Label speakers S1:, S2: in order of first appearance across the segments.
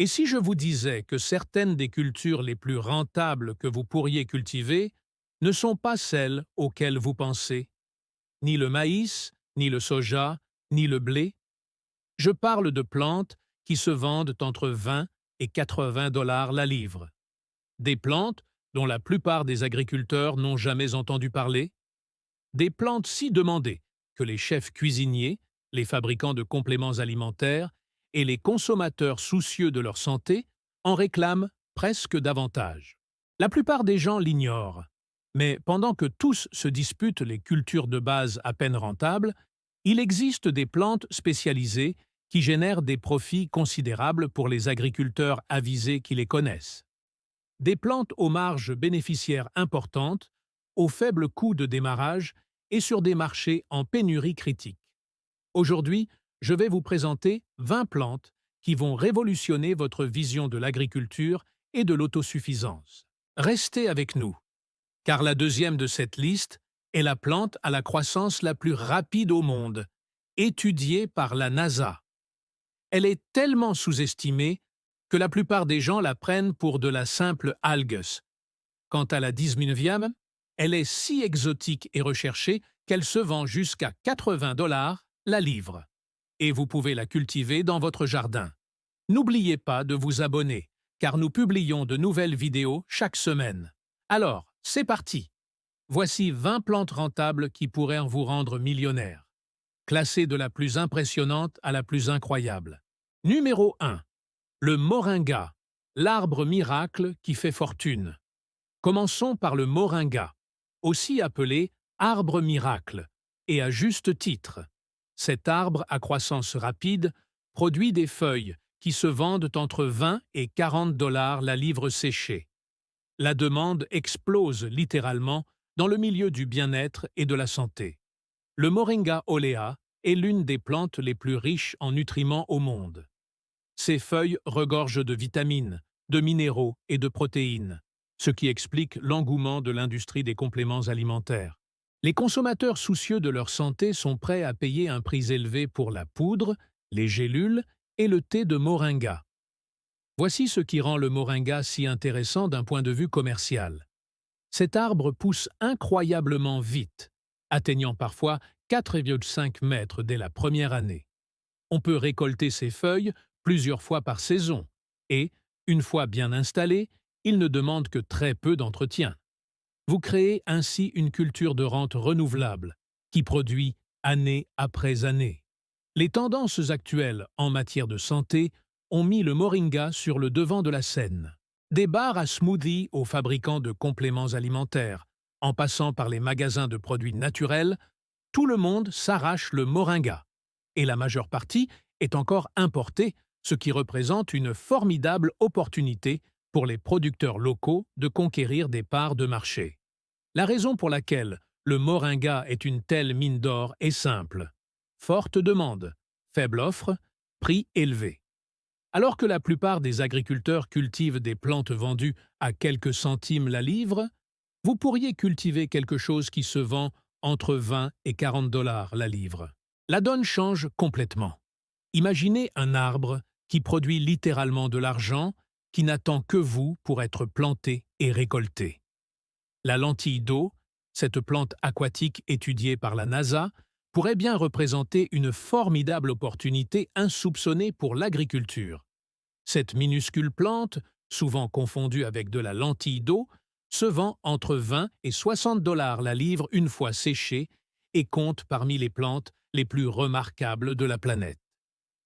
S1: Et si je vous disais que certaines des cultures les plus rentables que vous pourriez cultiver ne sont pas celles auxquelles vous pensez, ni le maïs, ni le soja, ni le blé? Je parle de plantes qui se vendent entre 20 et 80 $ la livre. Des plantes dont la plupart des agriculteurs n'ont jamais entendu parler. Des plantes si demandées que les chefs cuisiniers, les fabricants de compléments alimentaires et les consommateurs soucieux de leur santé en réclament presque davantage. La plupart des gens l'ignorent, mais pendant que tous se disputent les cultures de base à peine rentables, il existe des plantes spécialisées qui génèrent des profits considérables pour les agriculteurs avisés qui les connaissent. Des plantes aux marges bénéficiaires importantes, au faible coût de démarrage et sur des marchés en pénurie critique. Aujourd'hui, je vais vous présenter 20 plantes qui vont révolutionner votre vision de l'agriculture et de l'autosuffisance. Restez avec nous, car la deuxième de cette liste est la plante à la croissance la plus rapide au monde, étudiée par la NASA. Elle est tellement sous-estimée que la plupart des gens la prennent pour de la simple algus. Quant à la 19e, elle est si exotique et recherchée qu'elle se vend jusqu'à 80 $ la livre. Et vous pouvez la cultiver dans votre jardin. N'oubliez pas de vous abonner, car nous publions de nouvelles vidéos chaque semaine. Alors, c'est parti! Voici 20 plantes rentables qui pourraient vous rendre millionnaire. Classées de la plus impressionnante à la plus incroyable. Numéro 1. Le moringa, l'arbre miracle qui fait fortune. Commençons par le moringa, aussi appelé arbre miracle, et à juste titre. Cet arbre à croissance rapide produit des feuilles qui se vendent entre 20 et 40 $ la livre séchée. La demande explose littéralement dans le milieu du bien-être et de la santé. Le Moringa olea est l'une des plantes les plus riches en nutriments au monde. Ses feuilles regorgent de vitamines, de minéraux et de protéines, ce qui explique l'engouement de l'industrie des compléments alimentaires. Les consommateurs soucieux de leur santé sont prêts à payer un prix élevé pour la poudre, les gélules et le thé de moringa. Voici ce qui rend le moringa si intéressant d'un point de vue commercial. Cet arbre pousse incroyablement vite, atteignant parfois 4,5 mètres dès la première année. On peut récolter ses feuilles plusieurs fois par saison et, une fois bien installé, il ne demande que très peu d'entretien. Vous créez ainsi une culture de rente renouvelable qui produit année après année. Les tendances actuelles en matière de santé ont mis le moringa sur le devant de la scène. Des bars à smoothie aux fabricants de compléments alimentaires, en passant par les magasins de produits naturels, tout le monde s'arrache le moringa. Et la majeure partie est encore importée, ce qui représente une formidable opportunité pour les producteurs locaux de conquérir des parts de marché. La raison pour laquelle le moringa est une telle mine d'or est simple. Forte demande, faible offre, prix élevé. Alors que la plupart des agriculteurs cultivent des plantes vendues à quelques centimes la livre, vous pourriez cultiver quelque chose qui se vend entre 20 et 40 $ la livre. La donne change complètement. Imaginez un arbre qui produit littéralement de l'argent, qui n'attend que vous pour être planté et récolté. La lentille d'eau, cette plante aquatique étudiée par la NASA, pourrait bien représenter une formidable opportunité insoupçonnée pour l'agriculture. Cette minuscule plante, souvent confondue avec de la lentille d'eau, se vend entre 20 et 60 $ la livre une fois séchée et compte parmi les plantes les plus remarquables de la planète.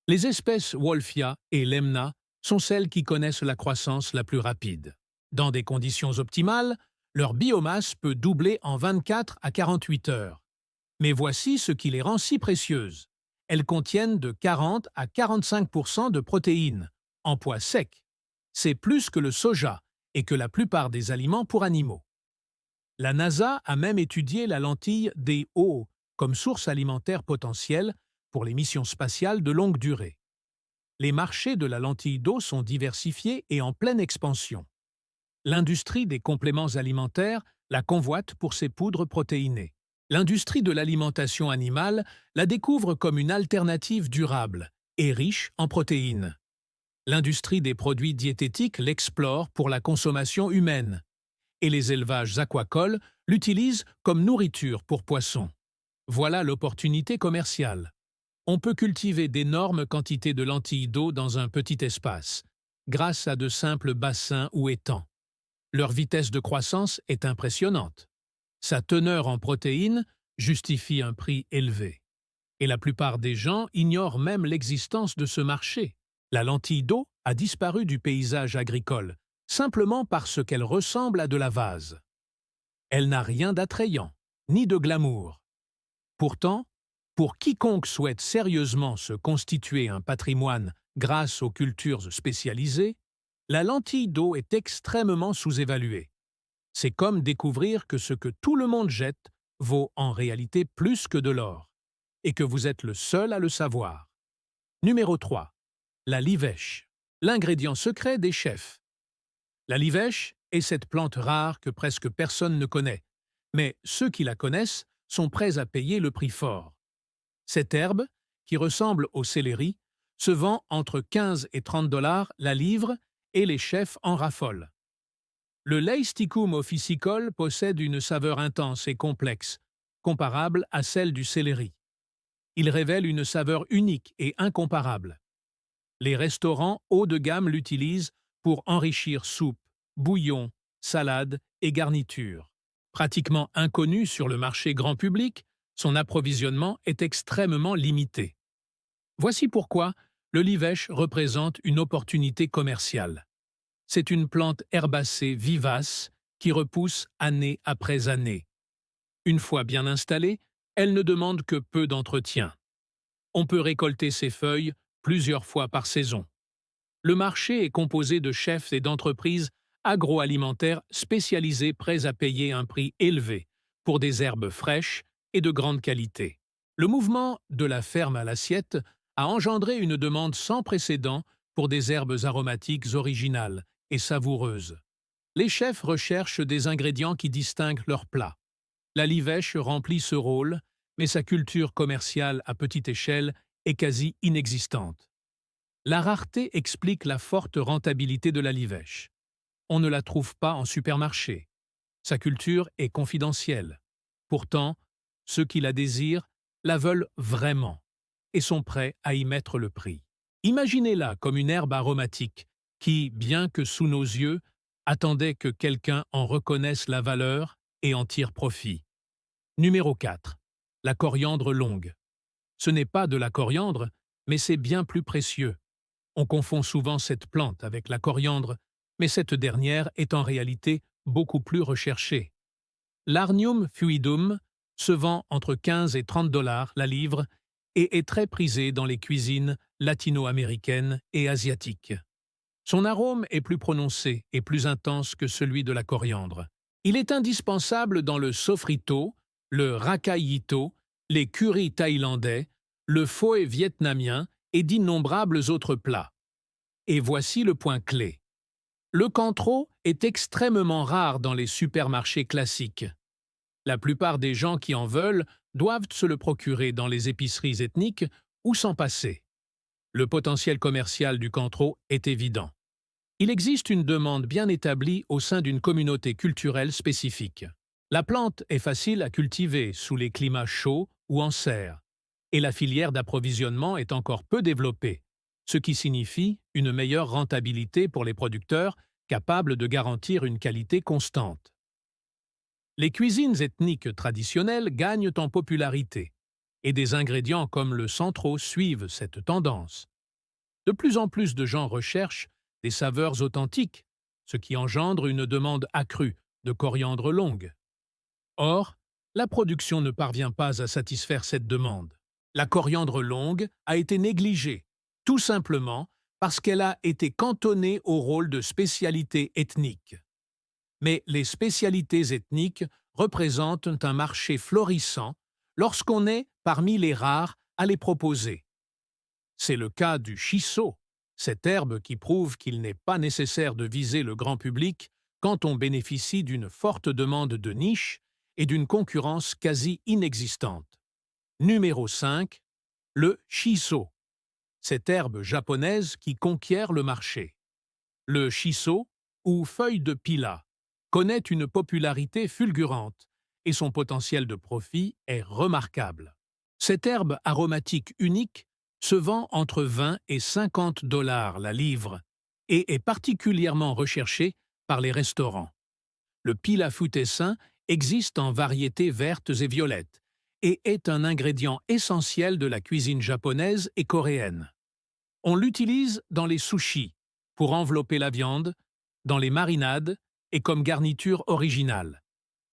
S1: Les espèces Wolffia et Lemna sont celles qui connaissent la croissance la plus rapide. Dans des conditions optimales, leur biomasse peut doubler en 24 à 48 heures. Mais voici ce qui les rend si précieuses. Elles contiennent de 40 à 45 % de protéines, en poids sec. C'est plus que le soja et que la plupart des aliments pour animaux. La NASA a même étudié la lentille DO comme source alimentaire potentielle pour les missions spatiales de longue durée. Les marchés de la lentille d'eau sont diversifiés et en pleine expansion. L'industrie des compléments alimentaires la convoite pour ses poudres protéinées. L'industrie de l'alimentation animale la découvre comme une alternative durable et riche en protéines. L'industrie des produits diététiques l'explore pour la consommation humaine, et les élevages aquacoles l'utilisent comme nourriture pour poissons. Voilà l'opportunité commerciale. On peut cultiver d'énormes quantités de lentilles d'eau dans un petit espace, grâce à de simples bassins ou étangs. Leur vitesse de croissance est impressionnante. Sa teneur en protéines justifie un prix élevé. Et la plupart des gens ignorent même l'existence de ce marché. La lentille d'eau a disparu du paysage agricole, simplement parce qu'elle ressemble à de la vase. Elle n'a rien d'attrayant, ni de glamour. Pourtant, pour quiconque souhaite sérieusement se constituer un patrimoine grâce aux cultures spécialisées, la lentille d'eau est extrêmement sous-évaluée. C'est comme découvrir que ce que tout le monde jette vaut en réalité plus que de l'or, et que vous êtes le seul à le savoir. Numéro 3. La livèche, l'ingrédient secret des chefs. La livèche est cette plante rare que presque personne ne connaît, mais ceux qui la connaissent sont prêts à payer le prix fort. Cette herbe, qui ressemble au céleri, se vend entre 15 et 30 dollars la livre et les chefs en raffolent. Le Leisticum officicole possède une saveur intense et complexe, comparable à celle du céleri. Il révèle une saveur unique et incomparable. Les restaurants haut de gamme l'utilisent pour enrichir soupe, bouillon, salade et garnitures. Pratiquement inconnu sur le marché grand public, son approvisionnement est extrêmement limité. Voici pourquoi le livèche représente une opportunité commerciale. C'est une plante herbacée vivace qui repousse année après année. Une fois bien installée, elle ne demande que peu d'entretien. On peut récolter ses feuilles plusieurs fois par saison. Le marché est composé de chefs et d'entreprises agroalimentaires spécialisées prêts à payer un prix élevé pour des herbes fraîches et de grande qualité. Le mouvement de la ferme à l'assiette a engendré une demande sans précédent pour des herbes aromatiques originales et savoureuses. Les chefs recherchent des ingrédients qui distinguent leurs plats. La livèche remplit ce rôle, mais sa culture commerciale à petite échelle est quasi inexistante. La rareté explique la forte rentabilité de la livèche. On ne la trouve pas en supermarché. Sa culture est confidentielle. Pourtant, ceux qui la désirent la veulent vraiment et sont prêts à y mettre le prix. Imaginez-la comme une herbe aromatique qui, bien que sous nos yeux, attendait que quelqu'un en reconnaisse la valeur et en tire profit. Numéro 4. La coriandre longue. Ce n'est pas de la coriandre, mais c'est bien plus précieux. On confond souvent cette plante avec la coriandre, mais cette dernière est en réalité beaucoup plus recherchée. L'Arnium fluidum se vend entre 15 et 30 dollars la livre et est très prisé dans les cuisines latino-américaines et asiatiques. Son arôme est plus prononcé et plus intense que celui de la coriandre. Il est indispensable dans le sofrito, le racaillito, les currys thaïlandais, le pho vietnamien et d'innombrables autres plats. Et voici le point clé. Le cantreau est extrêmement rare dans les supermarchés classiques. La plupart des gens qui en veulent doivent se le procurer dans les épiceries ethniques ou s'en passer. Le potentiel commercial du cantreau est évident. Il existe une demande bien établie au sein d'une communauté culturelle spécifique. La plante est facile à cultiver sous les climats chauds ou en serre, et la filière d'approvisionnement est encore peu développée, ce qui signifie une meilleure rentabilité pour les producteurs capables de garantir une qualité constante. Les cuisines ethniques traditionnelles gagnent en popularité, et des ingrédients comme le centreau suivent cette tendance. De plus en plus de gens recherchent des saveurs authentiques, ce qui engendre une demande accrue de coriandre longue. Or, la production ne parvient pas à satisfaire cette demande. La coriandre longue a été négligée, tout simplement parce qu'elle a été cantonnée au rôle de spécialité ethnique. Mais les spécialités ethniques représentent un marché florissant lorsqu'on est parmi les rares à les proposer. C'est le cas du shiso, cette herbe qui prouve qu'il n'est pas nécessaire de viser le grand public quand on bénéficie d'une forte demande de niche et d'une concurrence quasi inexistante. Numéro 5. Le shiso. cette herbe japonaise qui conquiert le marché. Le shiso, ou feuille de pila, connaît une popularité fulgurante et son potentiel de profit est remarquable. Cette herbe aromatique unique se vend entre 20 et 50 dollars la livre et est particulièrement recherchée par les restaurants. Le pilafutessin existe en variétés vertes et violettes et est un ingrédient essentiel de la cuisine japonaise et coréenne. On l'utilise dans les sushis, pour envelopper la viande, dans les marinades et comme garniture originale.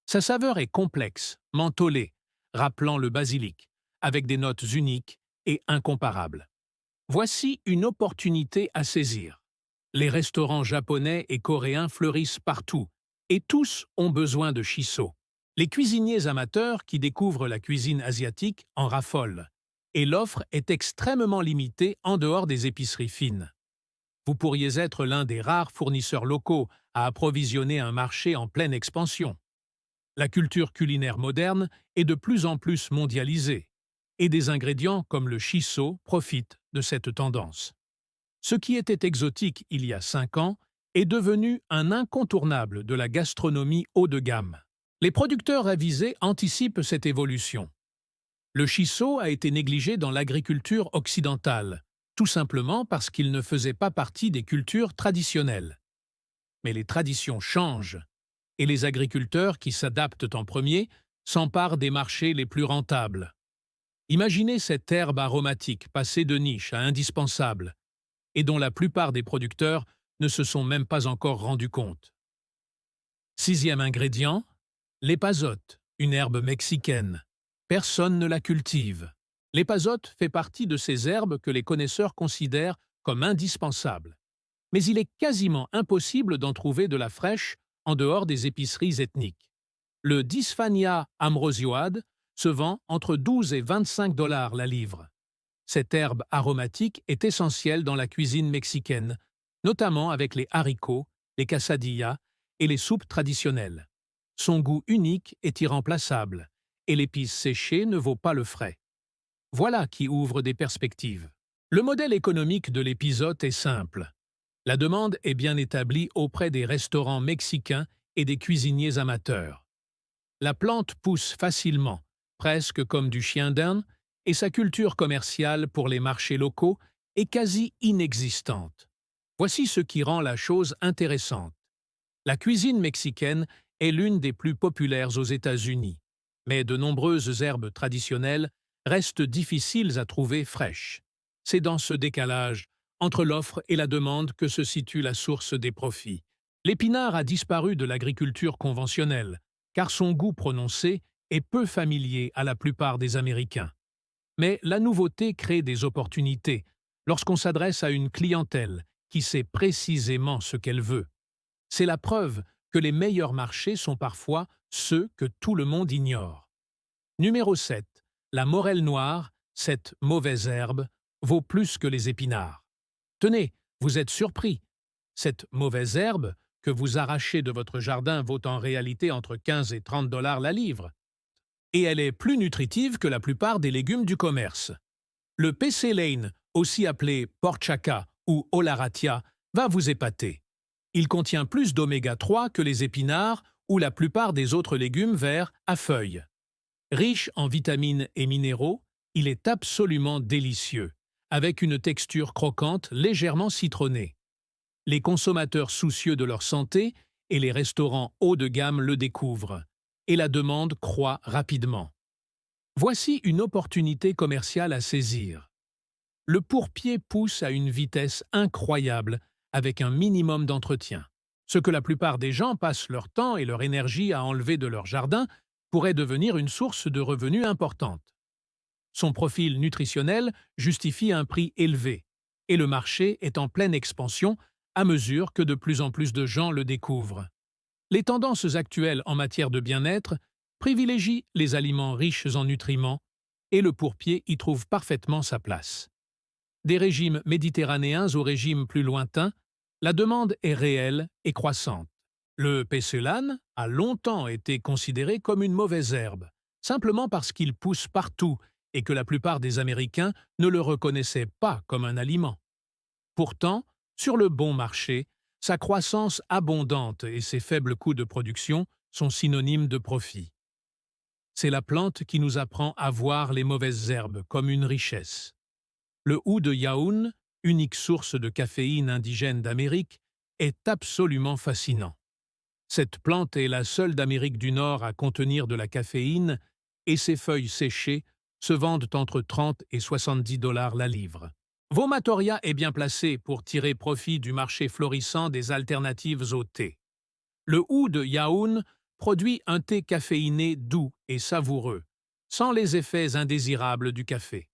S1: Sa saveur est complexe, mentholée, rappelant le basilic, avec des notes uniques et incomparables. Voici une opportunité à saisir. Les restaurants japonais et coréens fleurissent partout, et tous ont besoin de shiso. Les cuisiniers amateurs qui découvrent la cuisine asiatique en raffolent, et l'offre est extrêmement limitée en dehors des épiceries fines. Vous pourriez être l'un des rares fournisseurs locaux à approvisionner un marché en pleine expansion. La culture culinaire moderne est de plus en plus mondialisée, et des ingrédients comme le shiso profitent de cette tendance. Ce qui était exotique il y a 5 ans est devenu un incontournable de la gastronomie haut de gamme. Les producteurs avisés anticipent cette évolution. Le shiso a été négligé dans l'agriculture occidentale, tout simplement parce qu'il ne faisait pas partie des cultures traditionnelles. Mais les traditions changent, et les agriculteurs qui s'adaptent en premier s'emparent des marchés les plus rentables. Imaginez cette herbe aromatique passée de niche à indispensable, et dont la plupart des producteurs ne se sont même pas encore rendus compte. 6e ingrédient, l'épazote, une herbe mexicaine. Personne ne la cultive. L'épazote fait partie de ces herbes que les connaisseurs considèrent comme indispensables. Mais il est quasiment impossible d'en trouver de la fraîche en dehors des épiceries ethniques. Le Dysphania ambrosioide se vend entre 12 et 25 dollars la livre. Cette herbe aromatique est essentielle dans la cuisine mexicaine, notamment avec les haricots, les quesadillas et les soupes traditionnelles. Son goût unique est irremplaçable, et l'épice séchée ne vaut pas le frais. Voilà qui ouvre des perspectives. Le modèle économique de l'épizote est simple. La demande est bien établie auprès des restaurants mexicains et des cuisiniers amateurs. La plante pousse facilement, presque comme du chien d'Inde, et sa culture commerciale pour les marchés locaux est quasi inexistante. Voici ce qui rend la chose intéressante. La cuisine mexicaine est l'une des plus populaires aux États-Unis, mais de nombreuses herbes traditionnelles restent difficiles à trouver fraîches. C'est dans ce décalage entre l'offre et la demande que se situe la source des profits. L'épinard a disparu de l'agriculture conventionnelle, car son goût prononcé est peu familier à la plupart des Américains. Mais la nouveauté crée des opportunités lorsqu'on s'adresse à une clientèle qui sait précisément ce qu'elle veut. C'est la preuve que les meilleurs marchés sont parfois ceux que tout le monde ignore. Numéro 7. La morelle noire, cette mauvaise herbe, vaut plus que les épinards. Tenez, vous êtes surpris. Cette mauvaise herbe que vous arrachez de votre jardin vaut en réalité entre 15 et 30 dollars la livre. Et elle est plus nutritive que la plupart des légumes du commerce. Le PC Lane, aussi appelé porchaka ou olaratia, va vous épater. Il contient plus d'oméga 3 que les épinards ou la plupart des autres légumes verts à feuilles. Riche en vitamines et minéraux, il est absolument délicieux, avec une texture croquante légèrement citronnée. Les consommateurs soucieux de leur santé et les restaurants haut de gamme le découvrent, et la demande croît rapidement. Voici une opportunité commerciale à saisir. Le pourpier pousse à une vitesse incroyable avec un minimum d'entretien. Ce que la plupart des gens passent leur temps et leur énergie à enlever de leur jardin pourrait devenir une source de revenus importante. Son profil nutritionnel justifie un prix élevé, et le marché est en pleine expansion à mesure que de plus en plus de gens le découvrent. Les tendances actuelles en matière de bien-être privilégient les aliments riches en nutriments, et le pourpier y trouve parfaitement sa place. Des régimes méditerranéens aux régimes plus lointains, la demande est réelle et croissante. Le pécélane a longtemps été considéré comme une mauvaise herbe, simplement parce qu'il pousse partout et que la plupart des Américains ne le reconnaissaient pas comme un aliment. Pourtant, sur le bon marché, sa croissance abondante et ses faibles coûts de production sont synonymes de profit. C'est la plante qui nous apprend à voir les mauvaises herbes comme une richesse. Le hou de Yaoun, unique source de caféine indigène d'Amérique, est absolument fascinant. Cette plante est la seule d'Amérique du Nord à contenir de la caféine et ses feuilles séchées se vendent entre 30 et 70 dollars la livre. Vomatoria est bien placé pour tirer profit du marché florissant des alternatives au thé. Le hou de Yaoun produit un thé caféiné doux et savoureux, sans les effets indésirables du café.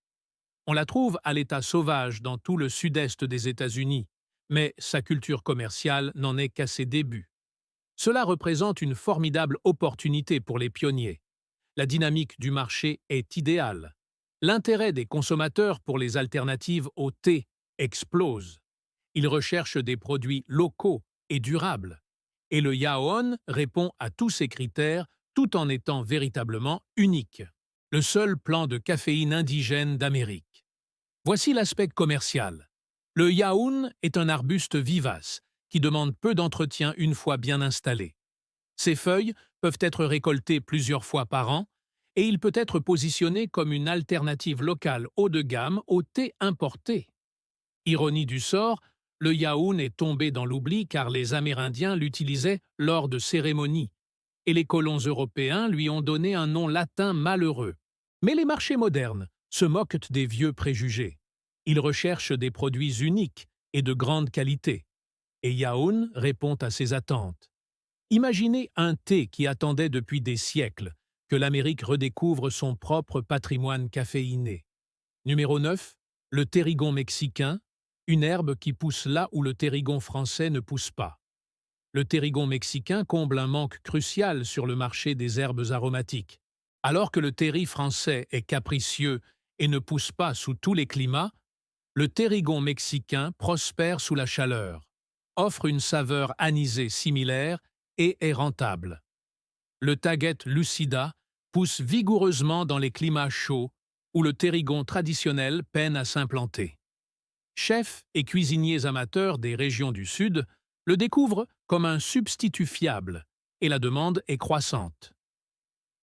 S1: On la trouve à l'état sauvage dans tout le sud-est des États-Unis, mais sa culture commerciale n'en est qu'à ses débuts. Cela représente une formidable opportunité pour les pionniers. La dynamique du marché est idéale. L'intérêt des consommateurs pour les alternatives au thé explose. Ils recherchent des produits locaux et durables. Et le Yaoun répond à tous ces critères tout en étant véritablement unique. Le seul plan de caféine indigène d'Amérique. Voici l'aspect commercial. Le Yaoun est un arbuste vivace qui demande peu d'entretien une fois bien installé. Ses feuilles peuvent être récoltées plusieurs fois par an et il peut être positionné comme une alternative locale haut de gamme au thé importé. Ironie du sort, le Yaoun est tombé dans l'oubli car les Amérindiens l'utilisaient lors de cérémonies et les colons européens lui ont donné un nom latin malheureux. Mais les marchés modernes se moquent des vieux préjugés. Ils recherchent des produits uniques et de grande qualité. Et Yaoun répond à ces attentes. Imaginez un thé qui attendait depuis des siècles que l'Amérique redécouvre son propre patrimoine caféiné. Numéro 9, le terrigon mexicain, une herbe qui pousse là où le terrigon français ne pousse pas. Le terrigon mexicain comble un manque crucial sur le marché des herbes aromatiques. Alors que le terri français est capricieux et ne pousse pas sous tous les climats, le terrigon mexicain prospère sous la chaleur, offre une saveur anisée similaire et est rentable. Le taget lucida pousse vigoureusement dans les climats chauds où le terrigon traditionnel peine à s'implanter. Chefs et cuisiniers amateurs des régions du Sud le découvrent comme un substitut fiable et la demande est croissante.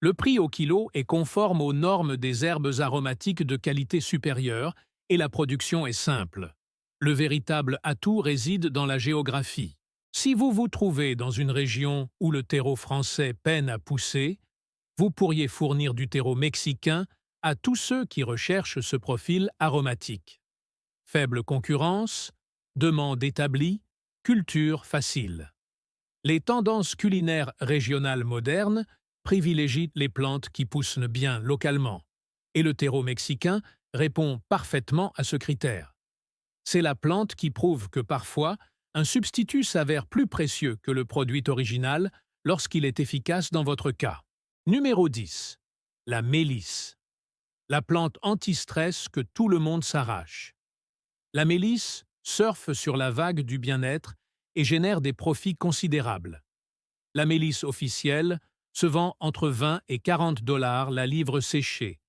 S1: Le prix au kilo est conforme aux normes des herbes aromatiques de qualité supérieure et la production est simple. Le véritable atout réside dans la géographie. Si vous vous trouvez dans une région où le terreau français peine à pousser, vous pourriez fournir du terreau mexicain à tous ceux qui recherchent ce profil aromatique. Faible concurrence, demande établie, culture facile. Les tendances culinaires régionales modernes privilégient les plantes qui poussent bien localement, et le terreau mexicain répond parfaitement à ce critère. C'est la plante qui prouve que parfois, un substitut s'avère plus précieux que le produit original lorsqu'il est efficace dans votre cas. Numéro 10. La mélisse. La plante anti-stress que tout le monde s'arrache. La mélisse surfe sur la vague du bien-être et génère des profits considérables. La mélisse officielle se vend entre 20 et 40 dollars la livre séchée,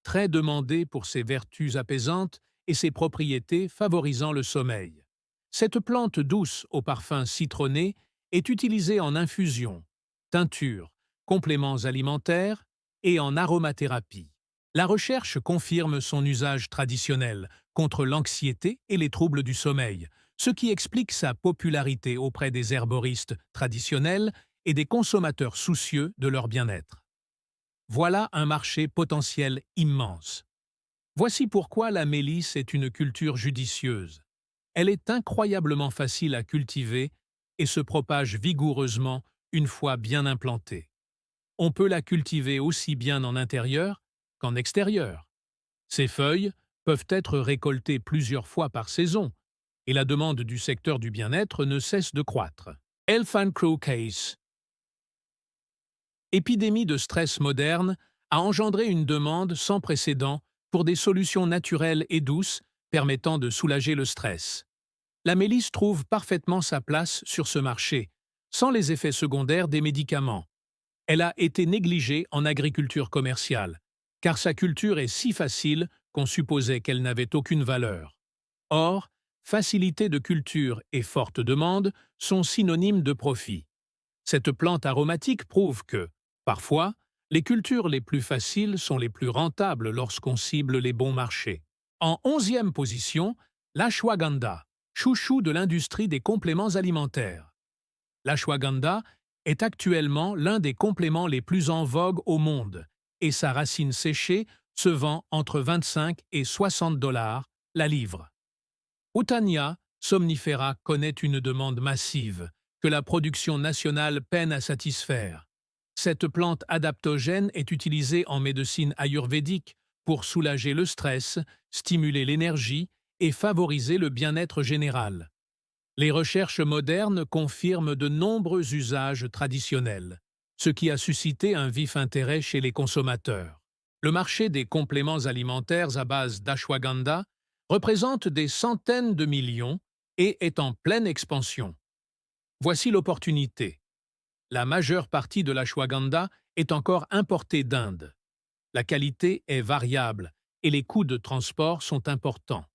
S1: très demandée pour ses vertus apaisantes et ses propriétés favorisant le sommeil. Cette plante douce au parfum citronné est utilisée en infusion, teinture, compléments alimentaires et en aromathérapie. La recherche confirme son usage traditionnel contre l'anxiété et les troubles du sommeil, ce qui explique sa popularité auprès des herboristes traditionnels et des consommateurs soucieux de leur bien-être. Voilà un marché potentiel immense. Voici pourquoi la mélisse est une culture judicieuse. Elle est incroyablement facile à cultiver et se propage vigoureusement une fois bien implantée. On peut la cultiver aussi bien en intérieur qu'en extérieur. Ses feuilles peuvent être récoltées plusieurs fois par saison et la demande du secteur du bien-être ne cesse de croître. Elephant Crow Case. Épidémie de stress moderne a engendré une demande sans précédent pour des solutions naturelles et douces permettant de soulager le stress. La mélisse trouve parfaitement sa place sur ce marché, sans les effets secondaires des médicaments. Elle a été négligée en agriculture commerciale, car sa culture est si facile qu'on supposait qu'elle n'avait aucune valeur. Or, facilité de culture et forte demande sont synonymes de profit. Cette plante aromatique prouve que, parfois, les cultures les plus faciles sont les plus rentables lorsqu'on cible les bons marchés. En 11e position, l'ashwagandha, chouchou de l'industrie des compléments alimentaires. L'ashwagandha est actuellement l'un des compléments les plus en vogue au monde et sa racine séchée se vend entre 25 et 60 dollars la livre. Utania somnifera connaît une demande massive que la production nationale peine à satisfaire. Cette plante adaptogène est utilisée en médecine ayurvédique pour soulager le stress, stimuler l'énergie et favoriser le bien-être général. Les recherches modernes confirment de nombreux usages traditionnels, ce qui a suscité un vif intérêt chez les consommateurs. Le marché des compléments alimentaires à base d'ashwagandha représente des centaines de millions et est en pleine expansion. Voici l'opportunité. La majeure partie de l'ashwagandha est encore importée d'Inde. La qualité est variable et les coûts de transport sont importants.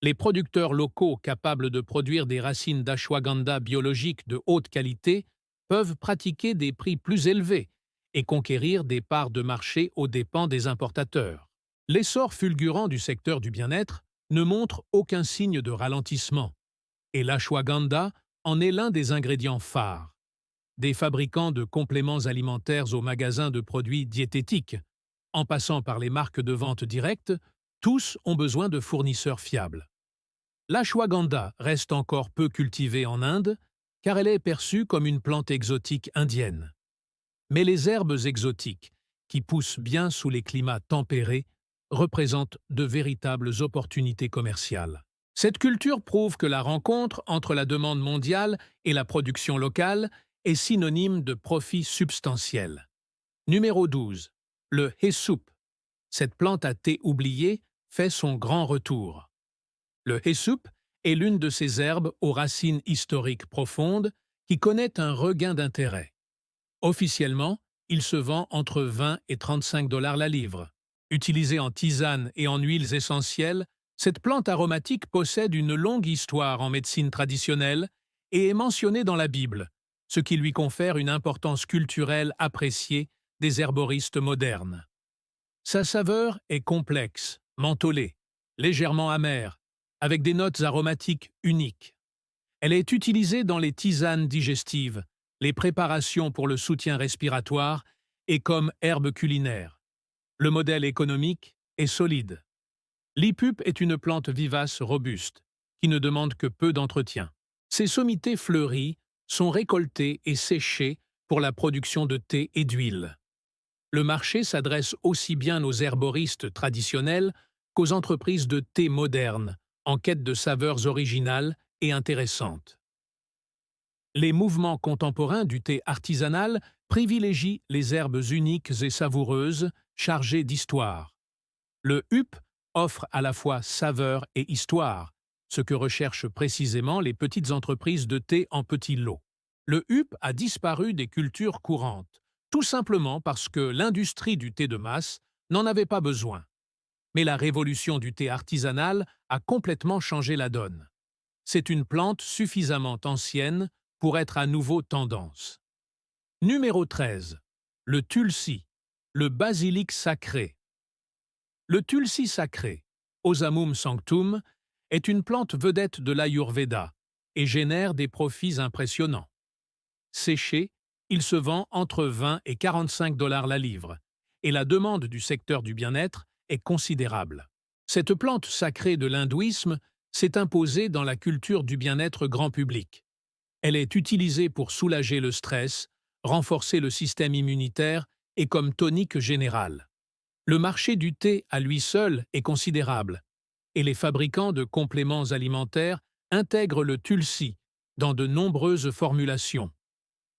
S1: Les producteurs locaux capables de produire des racines d'ashwagandha biologiques de haute qualité peuvent pratiquer des prix plus élevés et conquérir des parts de marché aux dépens des importateurs. L'essor fulgurant du secteur du bien-être ne montre aucun signe de ralentissement, et l'ashwagandha en est l'un des ingrédients phares. Des fabricants de compléments alimentaires aux magasins de produits diététiques, en passant par les marques de vente directe, tous ont besoin de fournisseurs fiables. L'ashwagandha reste encore peu cultivée en Inde, car elle est perçue comme une plante exotique indienne. Mais les herbes exotiques, qui poussent bien sous les climats tempérés, représentent de véritables opportunités commerciales. Cette culture prouve que la rencontre entre la demande mondiale et la production locale est synonyme de profit substantiel. Numéro 12. Le hesoup. Cette plante à thé oubliée fait son grand retour. Le hesoup est l'une de ces herbes aux racines historiques profondes qui connaît un regain d'intérêt. Officiellement, il se vend entre 20 et 35 dollars la livre. Utilisée en tisane et en huiles essentielles, cette plante aromatique possède une longue histoire en médecine traditionnelle et est mentionnée dans la Bible, ce qui lui confère une importance culturelle appréciée des herboristes modernes. Sa saveur est complexe, mentholée, légèrement amère, avec des notes aromatiques uniques. Elle est utilisée dans les tisanes digestives, les préparations pour le soutien respiratoire et comme herbe culinaire. Le modèle économique est solide. L'ipup est une plante vivace robuste, qui ne demande que peu d'entretien. Ses sommités fleuries sont récoltées et séchées pour la production de thé et d'huile. Le marché s'adresse aussi bien aux herboristes traditionnels qu'aux entreprises de thé modernes, en quête de saveurs originales et intéressantes. Les mouvements contemporains du thé artisanal privilégient les herbes uniques et savoureuses, chargées d'histoire. Le hup offre à la fois saveur et histoire, ce que recherchent précisément les petites entreprises de thé en petits lots. Le hup a disparu des cultures courantes, tout simplement parce que l'industrie du thé de masse n'en avait pas besoin. Mais la révolution du thé artisanal a complètement changé la donne. C'est une plante suffisamment ancienne pour être à nouveau tendance. Numéro 13. Le tulsi, le basilic sacré. Le tulsi sacré, Osamum sanctum, est une plante vedette de l'Ayurveda et génère des profits impressionnants. Séché, il se vend entre 20 et 45 dollars la livre, et la demande du secteur du bien-être est considérable. Cette plante sacrée de l'hindouisme s'est imposée dans la culture du bien-être grand public. Elle est utilisée pour soulager le stress, renforcer le système immunitaire et comme tonique général. Le marché du thé à lui seul est considérable, et les fabricants de compléments alimentaires intègrent le tulsi dans de nombreuses formulations.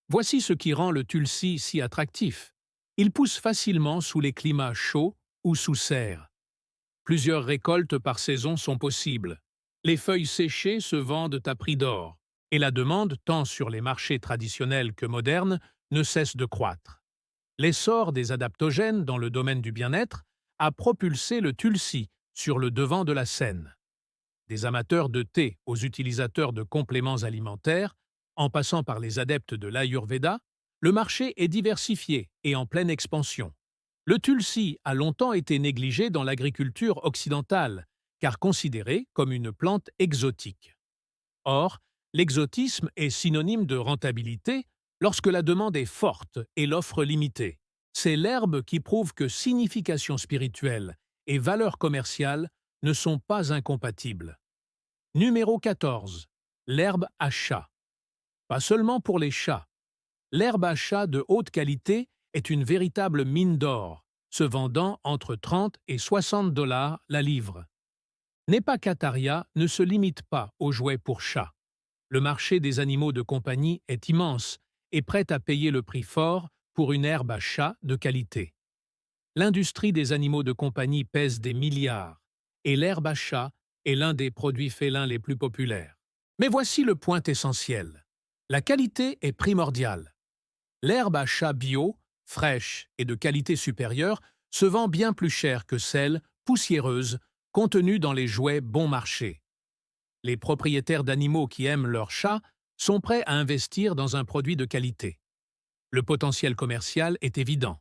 S1: Voici ce qui rend le tulsi si attractif. Il pousse facilement sous les climats chauds ou sous serre. Plusieurs récoltes par saison sont possibles. Les feuilles séchées se vendent à prix d'or, et la demande, tant sur les marchés traditionnels que modernes, ne cesse de croître. L'essor des adaptogènes dans le domaine du bien-être a propulsé le tulsi sur le devant de la scène. Des amateurs de thé aux utilisateurs de compléments alimentaires, en passant par les adeptes de l'Ayurveda, le marché est diversifié et en pleine expansion. Le tulsi a longtemps été négligé dans l'agriculture occidentale, car considéré comme une plante exotique. Or, l'exotisme est synonyme de rentabilité lorsque la demande est forte et l'offre limitée. C'est l'herbe qui prouve que signification spirituelle et valeur commerciale ne sont pas incompatibles. Numéro 14. L'herbe à chat. Pas seulement pour les chats. L'herbe à chat de haute qualité est une véritable mine d'or, se vendant entre 30 et 60 dollars la livre. Nepacataria ne se limite pas aux jouets pour chats. Le marché des animaux de compagnie est immense et prêt à payer le prix fort pour une herbe à chat de qualité. L'industrie des animaux de compagnie pèse des milliards et l'herbe à chat est l'un des produits félins les plus populaires. Mais voici le point essentiel. La qualité est primordiale. L'herbe à chat bio, fraîche et de qualité supérieure se vend bien plus cher que celle, poussiéreuse, contenue dans les jouets bon marché. Les propriétaires d'animaux qui aiment leur chat sont prêts à investir dans un produit de qualité. Le potentiel commercial est évident.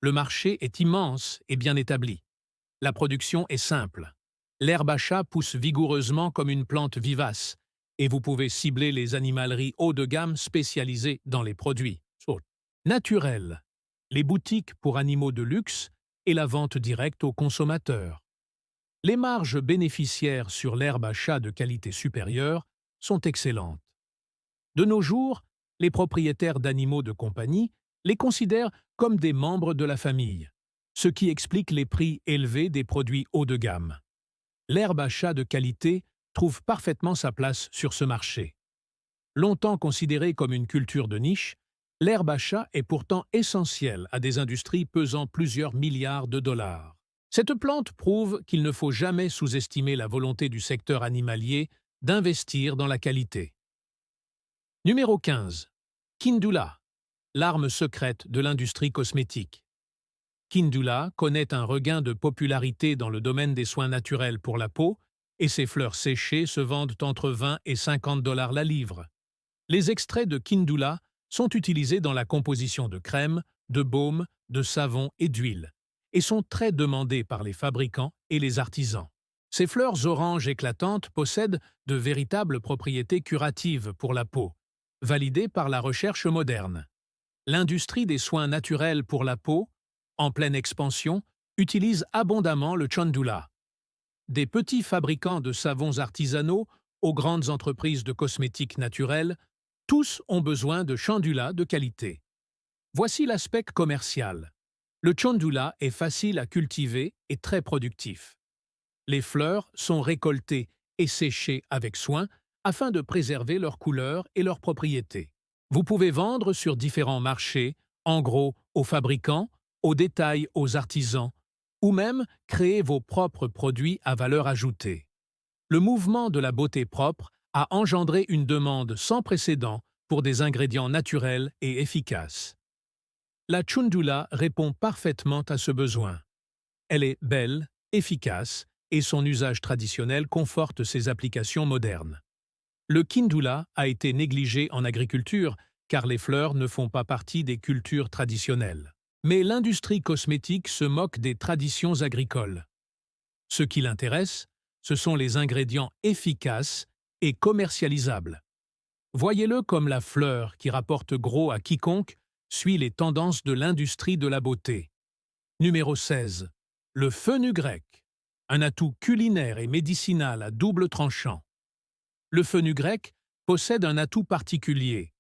S1: Le marché est immense et bien établi. La production est simple. L'herbe à chat pousse vigoureusement comme une plante vivace, et vous pouvez cibler les animaleries haut de gamme spécialisées dans les produits naturels, les boutiques pour animaux de luxe et la vente directe aux consommateurs. Les marges bénéficiaires sur l'herbe à chat de qualité supérieure sont excellentes. De nos jours, les propriétaires d'animaux de compagnie les considèrent comme des membres de la famille, ce qui explique les prix élevés des produits haut de gamme. L'herbe à chat de qualité trouve parfaitement sa place sur ce marché. Longtemps considérée comme une culture de niche, l'herbe à chat est pourtant essentielle à des industries pesant plusieurs milliards de dollars. Cette plante prouve qu'il ne faut jamais sous-estimer la volonté du secteur animalier d'investir dans la qualité. Numéro 15. Kindula, l'arme secrète de l'industrie cosmétique. Kindula connaît un regain de popularité dans le domaine des soins naturels pour la peau et ses fleurs séchées se vendent entre 20 et 50 dollars la livre. Les extraits de Kindula sont utilisés dans la composition de crèmes, de baumes, de savons et d'huiles, et sont très demandés par les fabricants et les artisans. Ces fleurs oranges éclatantes possèdent de véritables propriétés curatives pour la peau, validées par la recherche moderne. L'industrie des soins naturels pour la peau, en pleine expansion, utilise abondamment le Chandula. Des petits fabricants de savons artisanaux aux grandes entreprises de cosmétiques naturels, tous ont besoin de Chandula de qualité. Voici l'aspect commercial. Le Chandula est facile à cultiver et très productif. Les fleurs sont récoltées et séchées avec soin afin de préserver leur couleur et leurs propriétés. Vous pouvez vendre sur différents marchés, en gros aux fabricants, au détail aux artisans, ou même créer vos propres produits à valeur ajoutée. Le mouvement de la beauté propre a engendré une demande sans précédent pour des ingrédients naturels et efficaces. La Chandula répond parfaitement à ce besoin. Elle est belle, efficace, et son usage traditionnel conforte ses applications modernes. Le Kindula a été négligé en agriculture car les fleurs ne font pas partie des cultures traditionnelles. Mais l'industrie cosmétique se moque des traditions agricoles. Ce qui l'intéresse, ce sont les ingrédients efficaces et commercialisables. Voyez-le comme la fleur qui rapporte gros à quiconque suit les tendances de l'industrie de la beauté. Numéro 16. Le fenugrec, un atout culinaire et médicinal à double tranchant. Le fenugrec possède un atout particulier,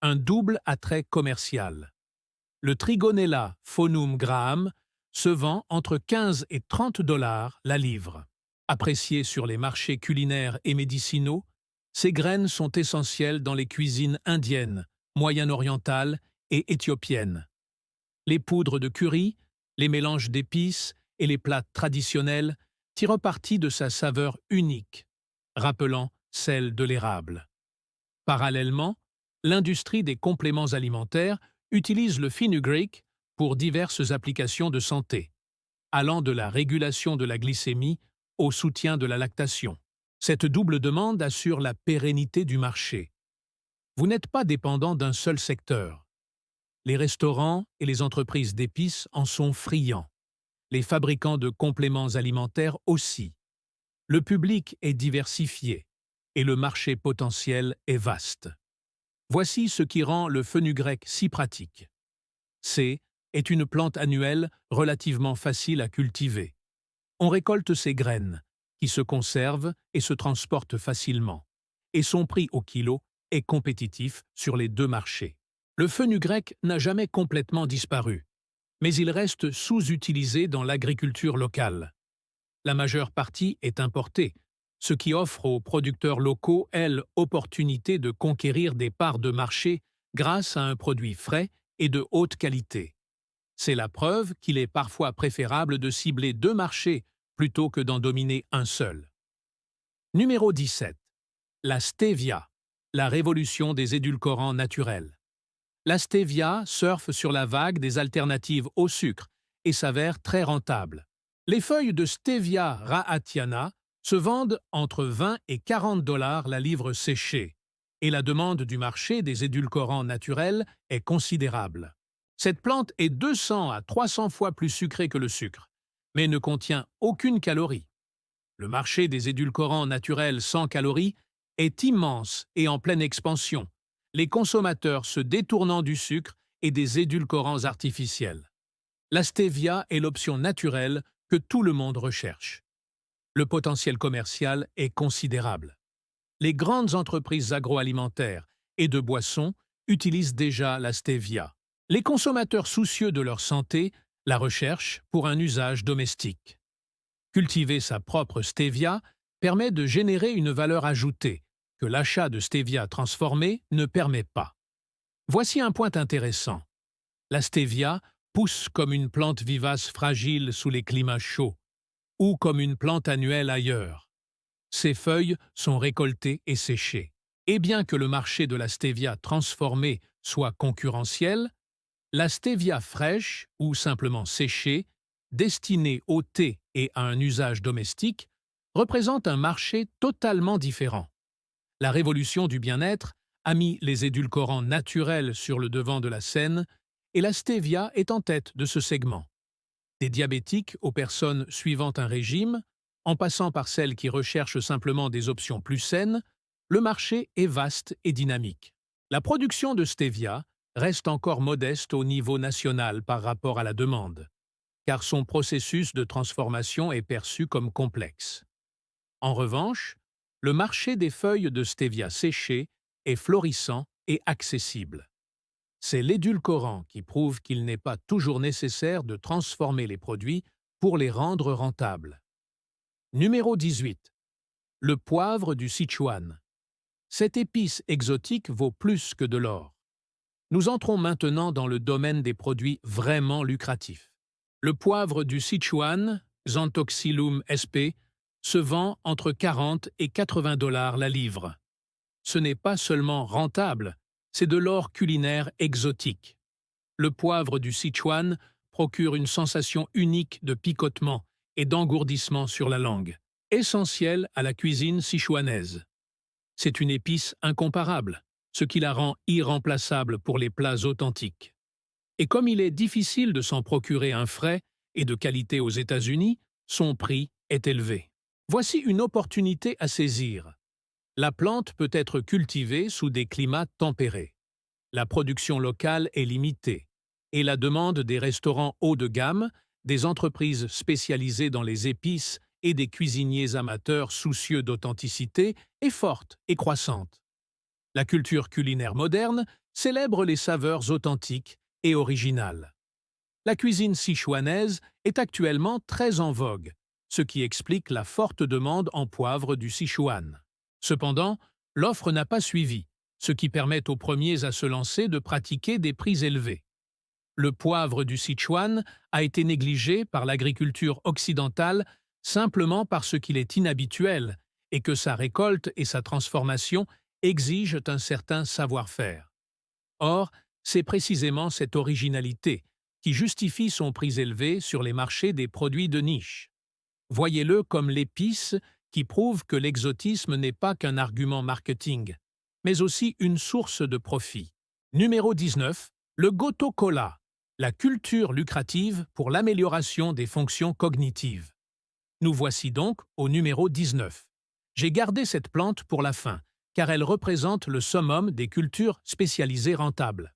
S1: un double attrait commercial. Le Trigonella phonum graham se vend entre 15 et 30 dollars la livre. Apprécié sur les marchés culinaires et médicinaux, ces graines sont essentielles dans les cuisines indiennes, moyen-orientales et éthiopiennes. Les poudres de curry, les mélanges d'épices et les plats traditionnels tirent parti de sa saveur unique, rappelant celle de l'érable. Parallèlement, l'industrie des compléments alimentaires utilise le fenugrec pour diverses applications de santé. allant de la régulation de la glycémie au soutien de la lactation. Cette double demande assure la pérennité du marché. Vous n'êtes pas dépendant d'un seul secteur. Les restaurants et les entreprises d'épices en sont friands. Les fabricants de compléments alimentaires aussi. Le public est diversifié et le marché potentiel est vaste. Voici ce qui rend le fenugrec si pratique. C est une plante annuelle relativement facile à cultiver. On récolte ses graines, qui se conservent et se transportent facilement, et son prix au kilo est compétitif sur les deux marchés. Le fenugrec n'a jamais complètement disparu, mais il reste sous-utilisé dans l'agriculture locale. La majeure partie est importée, ce qui offre aux producteurs locaux, opportunité de conquérir des parts de marché grâce à un produit frais et de haute qualité. C'est la preuve qu'il est parfois préférable de cibler deux marchés plutôt que d'en dominer un seul. Numéro 17. La stevia, la révolution des édulcorants naturels. La stevia surfe sur la vague des alternatives au sucre et s'avère très rentable. Les feuilles de Stevia rahatiana se vendent entre 20 et 40 $ la livre séchée, et la demande du marché des édulcorants naturels est considérable. Cette plante est 200 à 300 fois plus sucrée que le sucre, mais ne contient aucune calorie. Le marché des édulcorants naturels sans calories est immense et en pleine expansion, les consommateurs se détournant du sucre et des édulcorants artificiels. La stevia est l'option naturelle que tout le monde recherche. Le potentiel commercial est considérable. Les grandes entreprises agroalimentaires et de boissons utilisent déjà la stevia. Les consommateurs soucieux de leur santé la recherchent pour un usage domestique. Cultiver sa propre stevia permet de générer une valeur ajoutée que l'achat de stevia transformée ne permet pas. Voici un point intéressant. La stevia pousse comme une plante vivace fragile sous les climats chauds, ou comme une plante annuelle ailleurs. Ses feuilles sont récoltées et séchées. Et bien que le marché de la stevia transformée soit concurrentiel, la stevia fraîche ou simplement séchée, destinée au thé et à un usage domestique, représente un marché totalement différent. La révolution du bien-être a mis les édulcorants naturels sur le devant de la scène et la stevia est en tête de ce segment. Des diabétiques aux personnes suivant un régime, en passant par celles qui recherchent simplement des options plus saines, le marché est vaste et dynamique. La production de stevia reste encore modeste au niveau national par rapport à la demande, car son processus de transformation est perçu comme complexe. En revanche, le marché des feuilles de stevia séchées est florissant et accessible. C'est l'édulcorant qui prouve qu'il n'est pas toujours nécessaire de transformer les produits pour les rendre rentables. Numéro 18. Le poivre du Sichuan. Cette épice exotique vaut plus que de l'or. Nous entrons maintenant dans le domaine des produits vraiment lucratifs. Le poivre du Sichuan, Xanthoxylum sp, se vend entre 40 et 80 $ la livre. Ce n'est pas seulement rentable, c'est de l'or culinaire exotique. Le poivre du Sichuan procure une sensation unique de picotement et d'engourdissement sur la langue, essentielle à la cuisine sichuanaise. C'est une épice incomparable, ce qui la rend irremplaçable pour les plats authentiques. Et comme il est difficile de s'en procurer un frais et de qualité aux États-Unis, son prix est élevé. Voici une opportunité à saisir. La plante peut être cultivée sous des climats tempérés. La production locale est limitée et la demande des restaurants haut de gamme, des entreprises spécialisées dans les épices et des cuisiniers amateurs soucieux d'authenticité est forte et croissante. La culture culinaire moderne célèbre les saveurs authentiques et originales. La cuisine sichuanaise est actuellement très en vogue, ce qui explique la forte demande en poivre du Sichuan. Cependant, l'offre n'a pas suivi, ce qui permet aux premiers à se lancer de pratiquer des prix élevés. Le poivre du Sichuan a été négligé par l'agriculture occidentale simplement parce qu'il est inhabituel et que sa récolte et sa transformation exigent un certain savoir-faire. Or, c'est précisément cette originalité qui justifie son prix élevé sur les marchés des produits de niche. Voyez-le comme l'épice qui prouve que l'exotisme n'est pas qu'un argument marketing, mais aussi une source de profit. Numéro 19. Le Goto Kola, la culture lucrative pour l'amélioration des fonctions cognitives. Nous voici donc au numéro 19. J'ai gardé cette plante pour la fin, car elle représente le summum des cultures spécialisées rentables.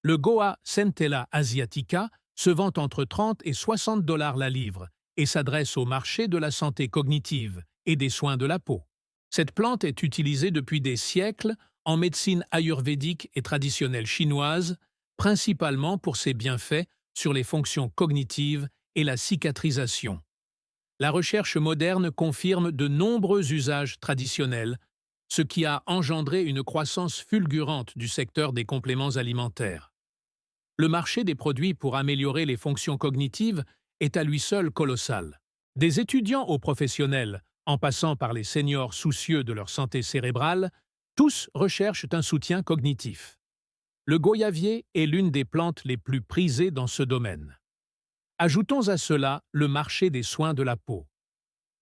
S1: Le Goa Centella asiatica se vend entre 30 et 60 $ la livre et s'adresse au marché de la santé cognitive et des soins de la peau. Cette plante est utilisée depuis des siècles en médecine ayurvédique et traditionnelle chinoise, principalement pour ses bienfaits sur les fonctions cognitives et la cicatrisation. La recherche moderne confirme de nombreux usages traditionnels, ce qui a engendré une croissance fulgurante du secteur des compléments alimentaires. Le marché des produits pour améliorer les fonctions cognitives est à lui seul colossal. Des étudiants aux professionnels, en passant par les seniors soucieux de leur santé cérébrale, tous recherchent un soutien cognitif. Le goyavier est l'une des plantes les plus prisées dans ce domaine. Ajoutons à cela le marché des soins de la peau.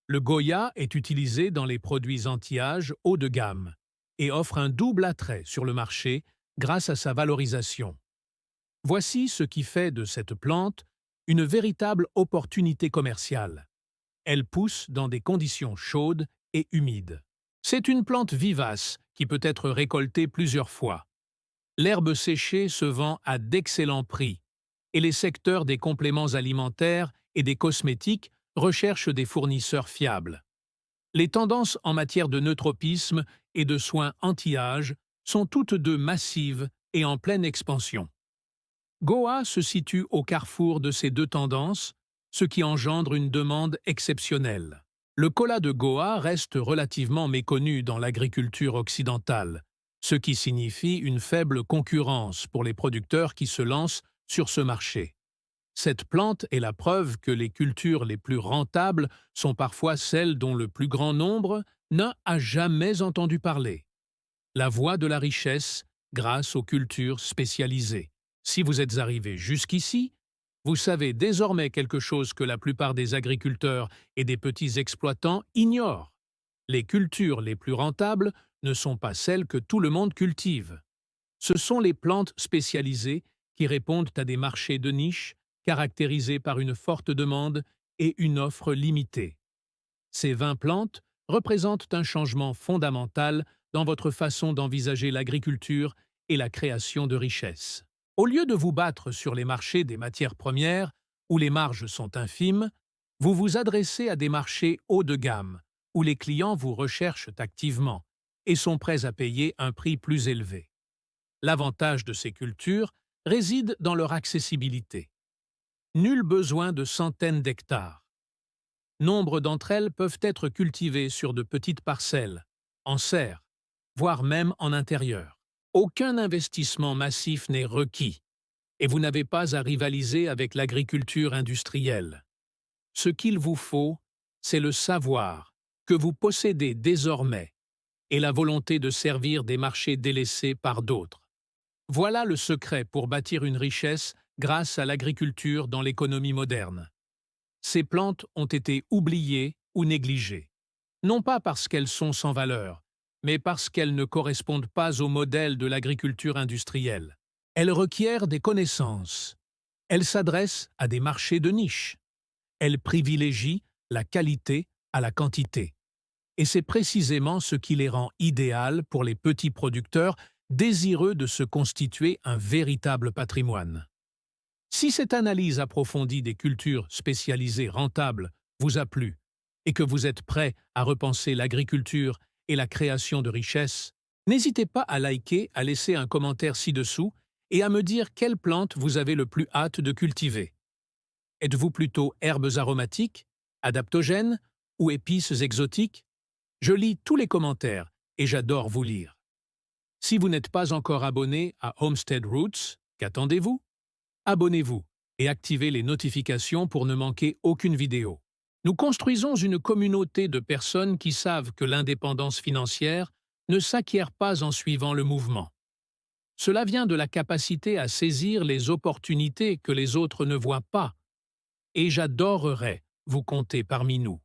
S1: Le goya est utilisé dans les produits anti-âge haut de gamme et offre un double attrait sur le marché grâce à sa valorisation. Voici ce qui fait de cette plante une véritable opportunité commerciale. Elle pousse dans des conditions chaudes et humides. C'est une plante vivace qui peut être récoltée plusieurs fois. L'herbe séchée se vend à d'excellents prix et les secteurs des compléments alimentaires et des cosmétiques recherchent des fournisseurs fiables. Les tendances en matière de neutropisme et de soins anti-âge sont toutes deux massives et en pleine expansion. Goa se situe au carrefour de ces deux tendances, ce qui engendre une demande exceptionnelle. Le kola de Goa reste relativement méconnu dans l'agriculture occidentale, ce qui signifie une faible concurrence pour les producteurs qui se lancent sur ce marché. Cette plante est la preuve que les cultures les plus rentables sont parfois celles dont le plus grand nombre n'a jamais entendu parler. La voie de la richesse grâce aux cultures spécialisées. Si vous êtes arrivé jusqu'ici, vous savez désormais quelque chose que la plupart des agriculteurs et des petits exploitants ignorent. Les cultures les plus rentables ne sont pas celles que tout le monde cultive. Ce sont les plantes spécialisées qui répondent à des marchés de niche caractérisés par une forte demande et une offre limitée. Ces 20 plantes représentent un changement fondamental dans votre façon d'envisager l'agriculture et la création de richesses. Au lieu de vous battre sur les marchés des matières premières, où les marges sont infimes, vous vous adressez à des marchés haut de gamme, où les clients vous recherchent activement et sont prêts à payer un prix plus élevé. L'avantage de ces cultures réside dans leur accessibilité. Nul besoin de centaines d'hectares. Nombre d'entre elles peuvent être cultivées sur de petites parcelles, en serre, voire même en intérieur. Aucun investissement massif n'est requis, et vous n'avez pas à rivaliser avec l'agriculture industrielle. Ce qu'il vous faut, c'est le savoir que vous possédez désormais et la volonté de servir des marchés délaissés par d'autres. Voilà le secret pour bâtir une richesse grâce à l'agriculture dans l'économie moderne. Ces plantes ont été oubliées ou négligées, non pas parce qu'elles sont sans valeur, mais parce qu'elles ne correspondent pas au modèle de l'agriculture industrielle. Elles requièrent des connaissances. Elles s'adressent à des marchés de niche. Elles privilégient la qualité à la quantité. Et c'est précisément ce qui les rend idéales pour les petits producteurs désireux de se constituer un véritable patrimoine. Si cette analyse approfondie des cultures spécialisées rentables vous a plu et que vous êtes prêt à repenser l'agriculture et la création de richesses, n'hésitez pas à liker, à laisser un commentaire ci-dessous et à me dire quelle plante vous avez le plus hâte de cultiver. Êtes-vous plutôt herbes aromatiques, adaptogènes ou épices exotiques? Je lis tous les commentaires et j'adore vous lire. Si vous n'êtes pas encore abonné à Homestead Roots, qu'attendez-vous? Abonnez-vous et activez les notifications pour ne manquer aucune vidéo. Nous construisons une communauté de personnes qui savent que l'indépendance financière ne s'acquiert pas en suivant le mouvement. Cela vient de la capacité à saisir les opportunités que les autres ne voient pas, et j'adorerais vous compter parmi nous.